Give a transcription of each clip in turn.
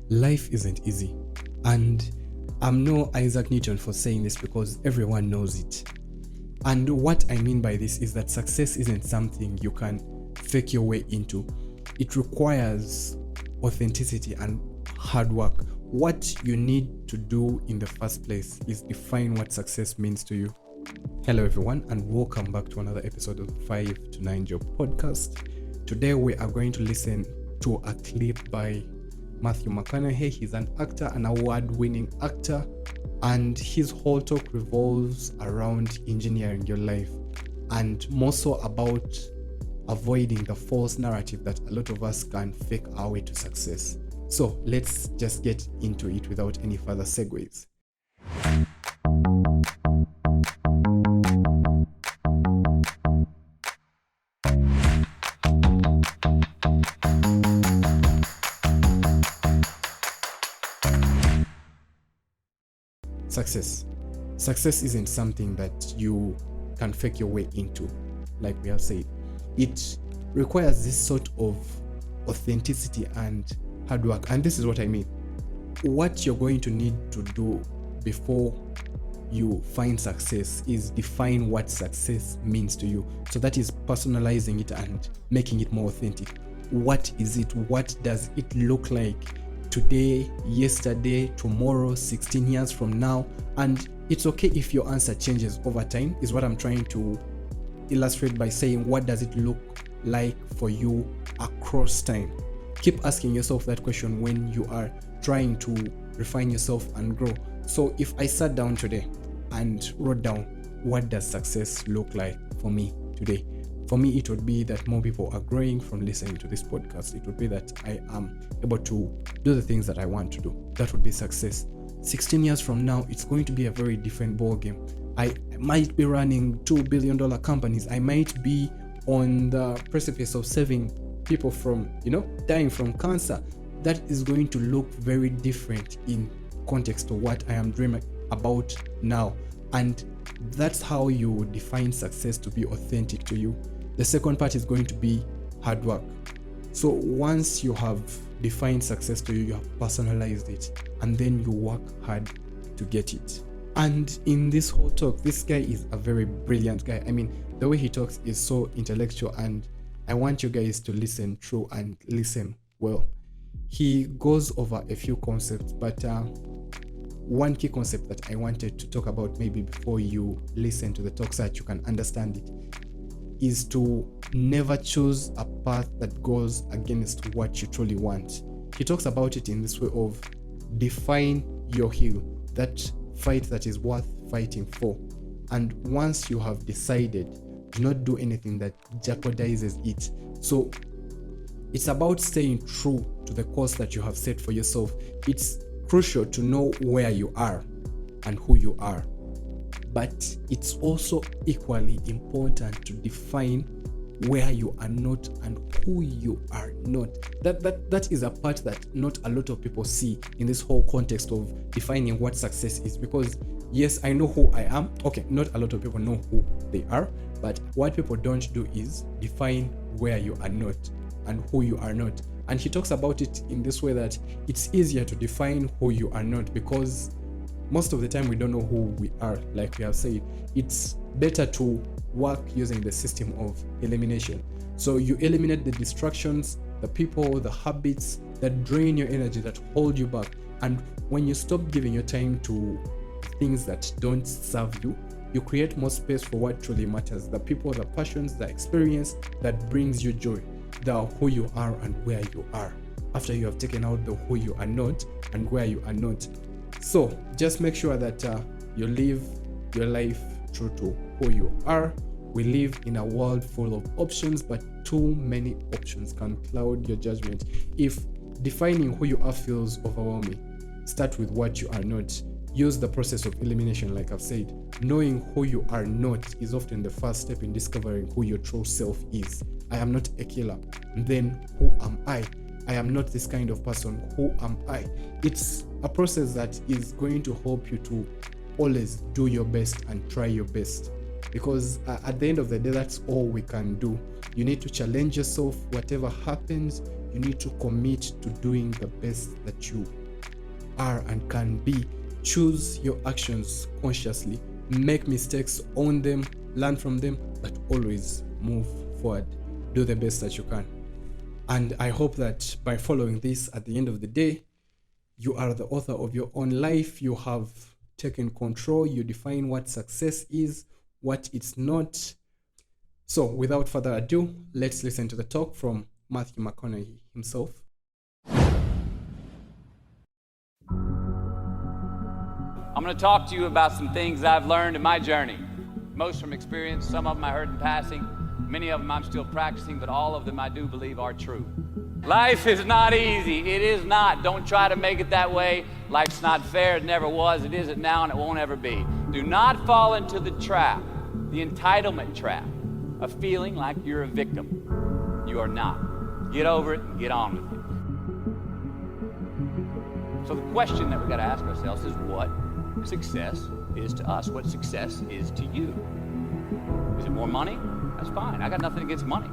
Life isn't easy. And I'm no Isaac Newton for saying this because everyone knows it. And what I mean by this is that success isn't something you can fake your way into. It requires authenticity and hard work. What you need to do in the first place is define what success means to you. Hello everyone, and welcome back to another episode of 5 to 9 Job Podcast. Today we are going to listen to a clip by Matthew McConaughey. He's an actor, an award-winning actor, and his whole talk revolves around engineering your life, and more so about avoiding the false narrative that a lot of us can fake our way to success. So let's just get into it without any further segues. Success isn't something that you can fake your way into, like we have said. It requires this sort of authenticity and hard work. And this is what I mean. What you're going to need to do before you find success is define what success means to you. So that is personalizing it and making it more authentic. What is it? What does it look like today, yesterday, tomorrow, 16 years from now? And it's okay if your answer changes over time, is what I'm trying to illustrate by saying, what does it look like for you across time? Keep asking yourself that question when you are trying to refine yourself and grow. So if I sat down today and wrote down, what does success look like for me today? For me, it would be that more people are growing from listening to this podcast. It would be that I am able to do the things that I want to do. That would be success. 16 years from now, it's going to be a very different ballgame. I might be running $2 billion companies. I might be on the precipice of saving people from, dying from cancer. That is going to look very different in context of what I am dreaming about now. And that's how you define success to be authentic to you. The second part is going to be hard work. So once you have defined success to you, you have personalized it, and then you work hard to get it. And in this whole talk, this guy is a very brilliant guy. I mean, the way he talks is so intellectual, and I want you guys to listen through and listen well. He goes over a few concepts, but one key concept that I wanted to talk about maybe before you listen to the talk so that you can understand it is to never choose a path that goes against what you truly want. He talks about it in this way of define your hill, that fight that is worth fighting for. And once you have decided, do not do anything that jeopardizes it. So it's about staying true to the course that you have set for yourself. It's crucial to know where you are and who you are. But it's also equally important to define where you are not and who you are not. That is a part that not a lot of people see in this whole context of defining what success is. Because yes, I know who I am. Okay, not a lot of people know who they are. But what people don't do is define where you are not and who you are not. And he talks about it in this way that it's easier to define who you are not because most of the time we don't know who we are. Like we have said, it's better to work using the system of elimination. So you eliminate the distractions, the people, the habits that drain your energy, that hold you back. And when you stop giving your time to things that don't serve you, you create more space for what truly matters. The people, the passions, the experience that brings you joy, the who you are and where you are. After you have taken out the who you are not and where you are not. So just make sure that you live your life true to who you are. We live in a world full of options, but too many options can cloud your judgment. If defining who you are feels overwhelming, start with what you are not. Use the process of elimination, like I've said. Knowing who you are not is often the first step in discovering who your true self is. I am not a killer. And then who am I? I am not this kind of person. Who am I? It's a process that is going to help you to always do your best and try your best. Because at the end of the day, that's all we can do. You need to challenge yourself. Whatever happens, You need to commit to doing the best that you are and can be. Choose your actions consciously. Make mistakes, own them, learn from them, but always move forward. Do the best that you can. And I hope that by following this, at the end of the day, you are the author of your own life. You have taken control. You define what success is, what it's not. So without further ado, let's listen to the talk from Matthew McConaughey himself. I'm going to talk to you about some things I've learned in my journey. Most from experience, some of them I heard in passing, many of them I'm still practicing, but all of them I do believe are true. Life is not easy. It is not. Don't try to make it that way. Life's not fair. It never was. It isn't now, and it won't ever be. Do not fall into the trap, the entitlement trap, of feeling like you're a victim. You are not. Get over it and get on with it. So the question that we've got to ask ourselves is what success is to us, what success is to you. Is it more money? That's fine. I got nothing against money.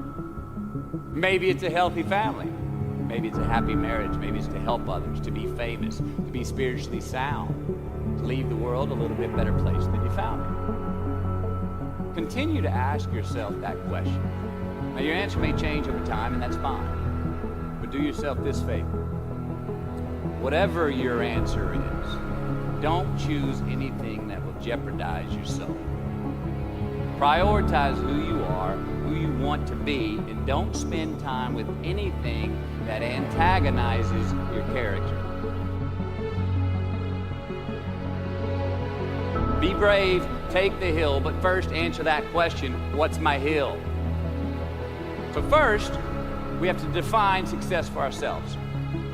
Maybe it's a healthy family. Maybe it's a happy marriage. Maybe it's to help others, to be famous, to be spiritually sound, to leave the world a little bit better place than you found it. Continue to ask yourself that question. Now, your answer may change over time, and that's fine. But do yourself this favor. Whatever your answer is, don't choose anything that will jeopardize your soul. Prioritize who you are, who you want to be, and don't spend time with anything that antagonizes your character. Be brave, take the hill, but first answer that question, what's my hill? So first, we have to define success for ourselves.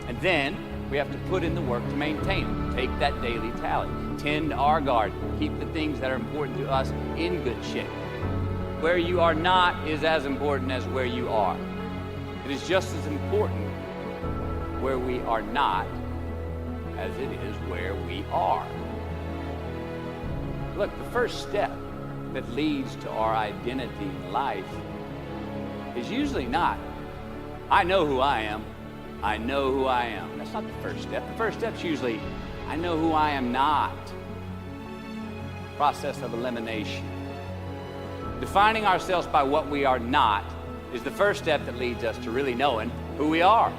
And then, we have to put in the work to maintain it. Take that daily tally. Tend our garden. Keep the things that are important to us in good shape. Where you are not is as important as where you are. It is just as important where we are not as it is where we are. Look, the first step that leads to our identity in life is usually not, I know who I am. I know who I am. That's not the first step. The first step's usually, I know who I am not. Process of elimination. Defining ourselves by what we are not is the first step that leads us to really knowing who we are.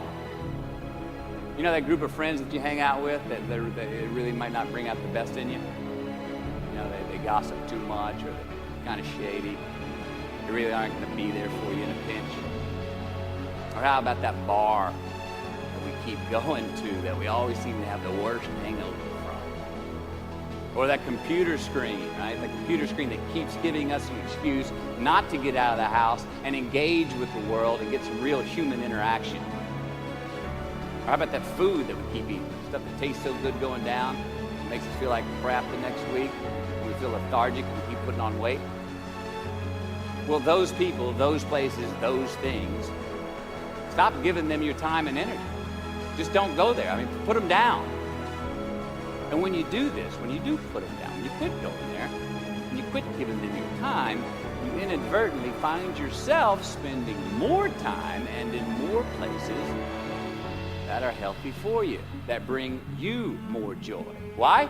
You know that group of friends that you hang out with that really might not bring out the best in you? You know, they gossip too much, or they're kind of shady. They really aren't going to be there for you in a pinch. Or how about that bar that we keep going to that we always seem to have the worst hangover from? Or that computer screen, right? The computer screen that keeps giving us an excuse not to get out of the house and engage with the world and get some real human interaction. Or how about that food that we keep eating? Stuff that tastes so good going down, makes us feel like crap the next week. We feel lethargic and we keep putting on weight. Well, those people, those places, those things, stop giving them your time and energy. Just don't go there. I mean, put them down. And when you do this, when you do put them down, when you quit going there, and you quit giving them your time, you inadvertently find yourself spending more time and in more places that are healthy for you, that bring you more joy. Why?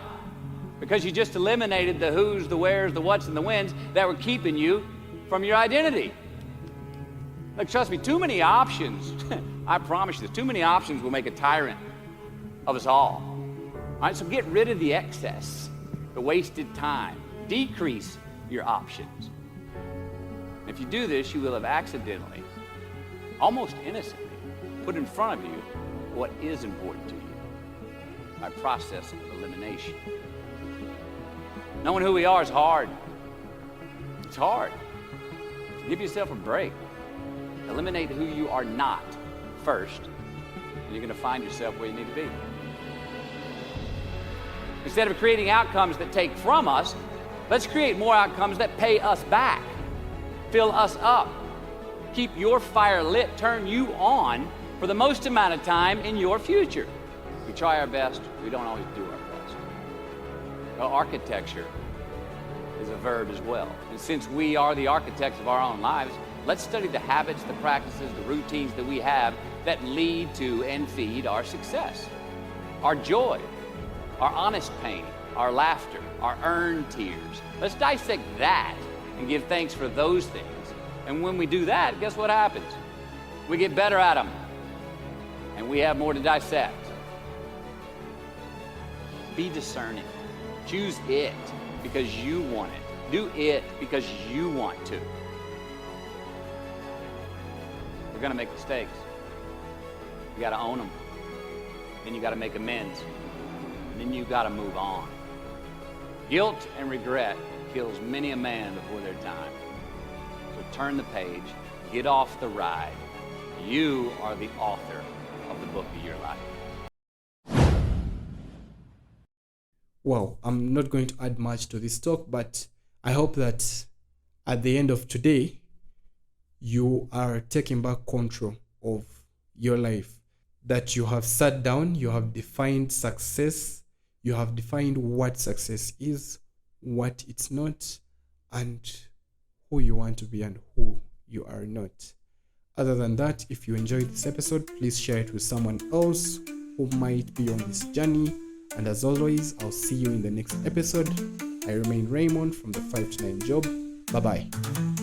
Because you just eliminated the who's, the where's, the what's, and the when's that were keeping you from your identity. Look, trust me, too many options, I promise you this, too many options will make a tyrant of us all. All right, so get rid of the excess, the wasted time. Decrease your options. If you do this, you will have accidentally, almost innocently, put in front of you what is important to you by process of elimination. Knowing who we are is hard. It's hard. Give yourself a break. Eliminate who you are not first, and you're going to find yourself where you need to be. Instead of creating outcomes that take from us, let's create more outcomes that pay us back, fill us up, keep your fire lit, turn you on for the most amount of time in your future. We try our best, we don't always do our best. Well, architecture is a verb as well. And since we are the architects of our own lives, Let's study the habits, the practices, the routines that we have that lead to and feed our success, our joy, our honest pain, our laughter, our earned tears. Let's dissect that and give thanks for those things. And when we do that, guess what happens? We get better at them, and we have more to dissect. Be discerning. Choose it because you want it. Do it because you want to. We're going to make mistakes. You got to own them. Then you got to make amends. And then you got to move on. Guilt and regret kills many a man before their time. So turn the page. Get off the ride. You are the author of the book of your life. Well, I'm not going to add much to this talk, but I hope that at the end of today, you are taking back control of your life, that you have sat down, you have defined success, you have defined what success is, what it's not, and who you want to be and who you are not. Other than that, if you enjoyed this episode, please share it with someone else who might be on this journey. And as always, I'll see you in the next episode. I remain Raymond from the 5 to 9 Job. Bye-bye.